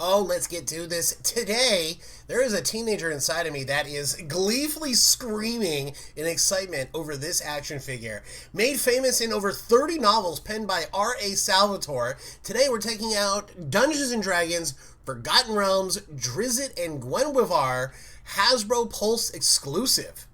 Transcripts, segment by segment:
Oh, let's get to this. Today, there is a teenager inside of me that is gleefully screaming in excitement over this action figure. Made famous in over 30 novels penned by R.A. Salvatore, today we're taking out Dungeons & Dragons Forgotten Realms Drizzt and Guenhwyvar Hasbro Pulse exclusive.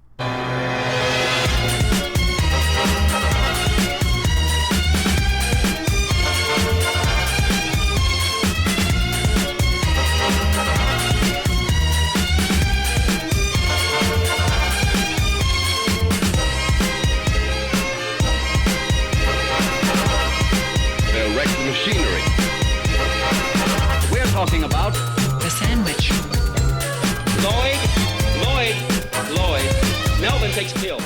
Machinery. We're talking about the sandwich. Lloyd. Melvin takes kill.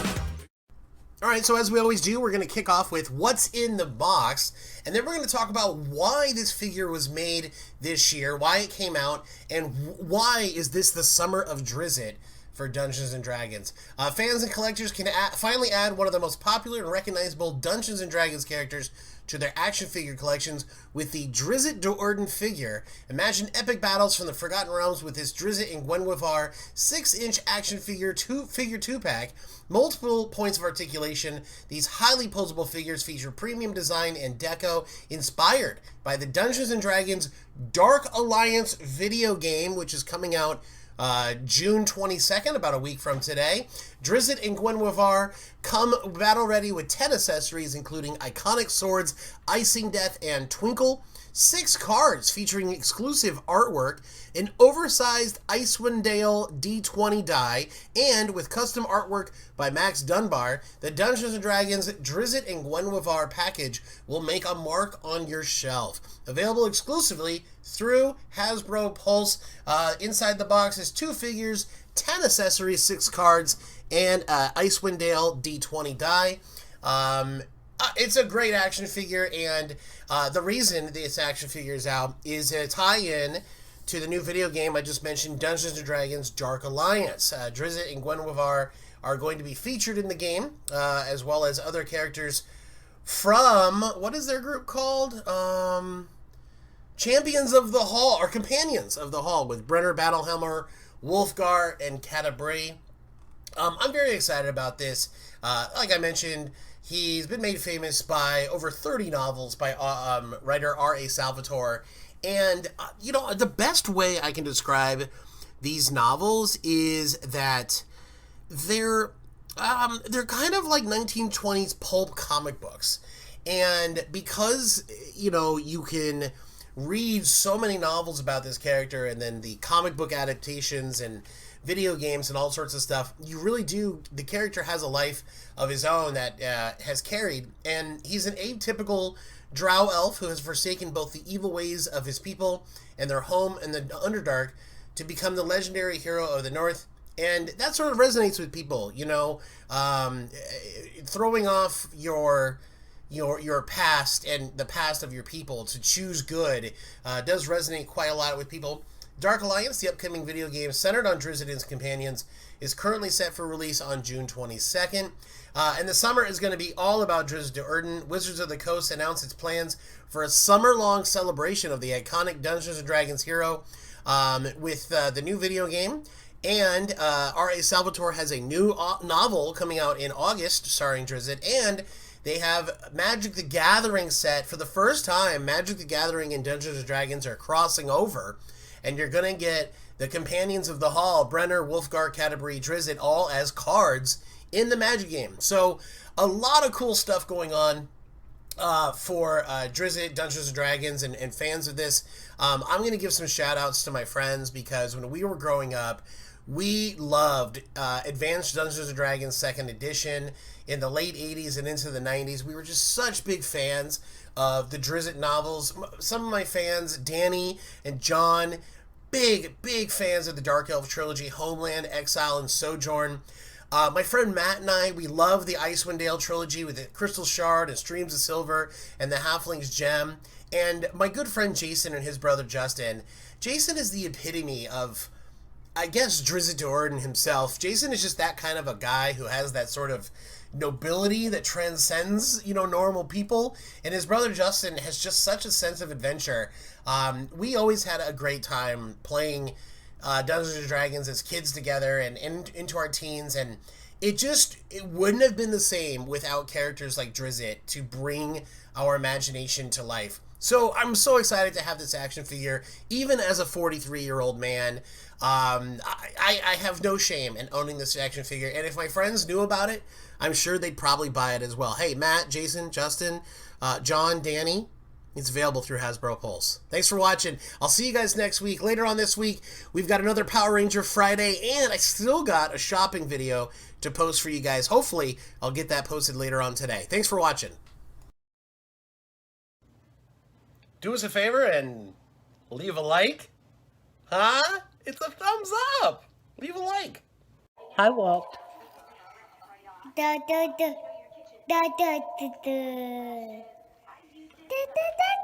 All right, so as we always do, we're going to kick off with what's in the box, and then we're going to talk about why this figure was made this year, why it came out, and why is this the Summer of Drizzt for Dungeons & Dragons. Fans and collectors can finally add one of the most popular and recognizable Dungeons & Dragons characters to their action figure collections with the Drizzt Do'Urden figure. Imagine epic battles from the Forgotten Realms with this Drizzt and Guenhwyvar 6-inch action figure 2-pack. Multiple points of articulation. These highly posable figures feature premium design and deco inspired by the Dungeons & Dragons Dark Alliance video game, which is coming out June 22nd, about a week from today. Drizzt and Guenhwyvar come battle ready with 10 accessories, including iconic swords, Icing Death, and Twinkle, 6 cards featuring exclusive artwork, an oversized Icewind Dale D20 die, and with custom artwork by Max Dunbar, the Dungeons & Dragons Drizzt and Guenhwyvar package will make a mark on your shelf. Available exclusively through Hasbro Pulse. Inside the box is 2 figures, 10 accessories, 6 cards, and Icewind Dale D20 die. It's a great action figure, and the reason this action figure is out is a tie-in to the new video game I just mentioned, Dungeons & Dragons Dark Alliance. Drizzt and Guenhwyvar are going to be featured in the game, as well as other characters from, what is their group called? Champions of the Hall, or Companions of the Hall, with Brenner, Battlehammer, Wolfgar, and Catabri. I'm very excited about this. Like I mentioned, he's been made famous by over 30 novels by writer R.A. Salvatore. And, the best way I can describe these novels is that they're kind of like 1920s pulp comic books. And because, you can read so many novels about this character and then the comic book adaptations and video games and all sorts of stuff, the character has a life of his own that has carried, and he's an atypical drow elf who has forsaken both the evil ways of his people and their home in the Underdark to become the legendary hero of the North. And that sort of resonates with people, throwing off your past and the past of your people to choose good does resonate quite a lot with people. Dark Alliance, the upcoming video game centered on Drizzt and his companions, is currently set for release on June 22nd. And the summer is going to be all about Drizzt Do'Urden. Wizards of the Coast announced its plans for a summer-long celebration of the iconic Dungeons & Dragons hero with the new video game. And R.A. Salvatore has a new novel coming out in August starring Drizzt, and they have Magic the Gathering set. For the first time, Magic the Gathering and Dungeons & Dragons are crossing over, and you're going to get the Companions of the Hall, Brenner, Wolfgar, Catabri, Drizzt, all as cards in the Magic game. So a lot of cool stuff going on for Drizzt, Dungeons & Dragons, and fans of this. I'm going to give some shout-outs to my friends, because when we were growing up, we loved Advanced Dungeons & Dragons 2nd Edition in the late 80s and into the 90s. We were just such big fans of the Drizzt novels. Some of my fans, Danny and John, big fans of the Dark Elf trilogy, Homeland, Exile, and Sojourn. My friend Matt and I, we love the Icewind Dale trilogy with the Crystal Shard and Streams of Silver and the Halfling's Gem. And my good friend Jason and his brother Justin. Jason is the epitome of I guess Drizzt himself. Jason is just that kind of a guy who has that sort of nobility that transcends, normal people. And his brother Justin has just such a sense of adventure. We always had a great time playing Dungeons and Dragons as kids together and into our teens, and it wouldn't have been the same without characters like Drizzt to bring our imagination to life. So I'm so excited to have this action figure, even as a 43-year-old man. I have no shame in owning this action figure, and if my friends knew about it, I'm sure they'd probably buy it as well. Hey, Matt, Jason, Justin, John, Danny, it's available through Hasbro Pulse. Thanks for watching. I'll see you guys next week. Later on this week, we've got another Power Ranger Friday, and I still got a shopping video to post for you guys. Hopefully, I'll get that posted later on today. Thanks for watching. Do us a favor and leave a like. Huh? It's a thumbs up. Leave a like. I walked. Da da da da da da da da da da da